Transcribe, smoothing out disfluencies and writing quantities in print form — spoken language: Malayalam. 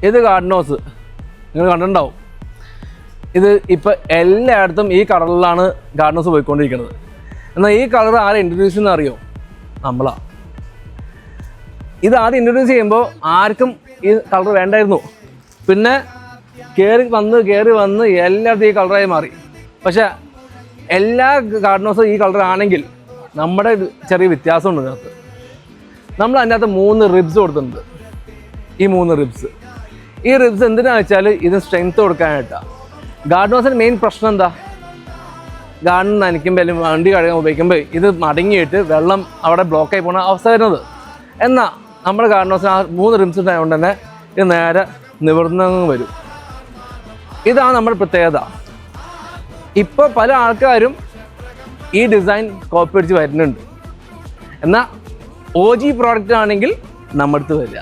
ഇത് ഗാർഡനോസ് നിങ്ങൾ കണ്ടിട്ടുണ്ടാവും. ഇത് ഇപ്പോൾ എല്ലായിടത്തും ഈ കളറിലാണ് ഗാർഡനോസ് പോയിക്കൊണ്ടിരിക്കുന്നത്. എന്നാൽ ഈ കളർ ആരെ ഇൻട്രൊഡ്യൂസ് ചെയ്യുന്ന അറിയോ? നമ്മളാണ്. ഇത് ആദ്യം ഇൻട്രൊഡ്യൂസ് ചെയ്യുമ്പോൾ ആർക്കും ഈ കളർ വേണ്ടായിരുന്നു. പിന്നെ കയറി വന്ന് എല്ലായിടത്തും ഈ കളറായി മാറി. പക്ഷേ എല്ലാ ഗാർഡനോസും ഈ കളർ ആണെങ്കിൽ നമ്മുടെ ചെറിയ വ്യത്യാസമുണ്ട് ഇതിനകത്ത്. നമ്മൾ അതിനകത്ത് 3 റിബ്സ് കൊടുത്തിട്ടുണ്ട്. ഈ 3 റിബ്സ് എന്തിനാണെന്ന് വെച്ചാൽ ഇത് സ്ട്രെങ്ത് കൊടുക്കാനായിട്ടാണ്. ഗാർഡനോസിൻ്റെ മെയിൻ പ്രശ്നം എന്താ? ഗാർഡൻ നനയ്ക്കുമ്പോൾ അല്ലെങ്കിൽ വണ്ടി കഴുകാൻ ഉപയോഗിക്കുമ്പോൾ ഇത് മടങ്ങിയിട്ട് വെള്ളം അവിടെ ബ്ലോക്കായി പോകുന്ന അവസ്ഥ വരുന്നത്. എന്നാൽ നമ്മുടെ ഗാർഡനോസിന് ആ 3 റിബ്സ് ഉണ്ടായതുകൊണ്ട് തന്നെ ഇത് നേരെ നിവർന്നങ്ങ് വരും. ഇതാണ് നമ്മുടെ പ്രത്യേകത. ഇപ്പോൾ പല ആൾക്കാരും ഈ ഡിസൈൻ കോപ്പി അടിച്ച് വരുന്നുണ്ട്. എന്നാൽ OG പ്രോഡക്റ്റ് ആണെങ്കിൽ നമ്മുടെ അടുത്ത് വരിക.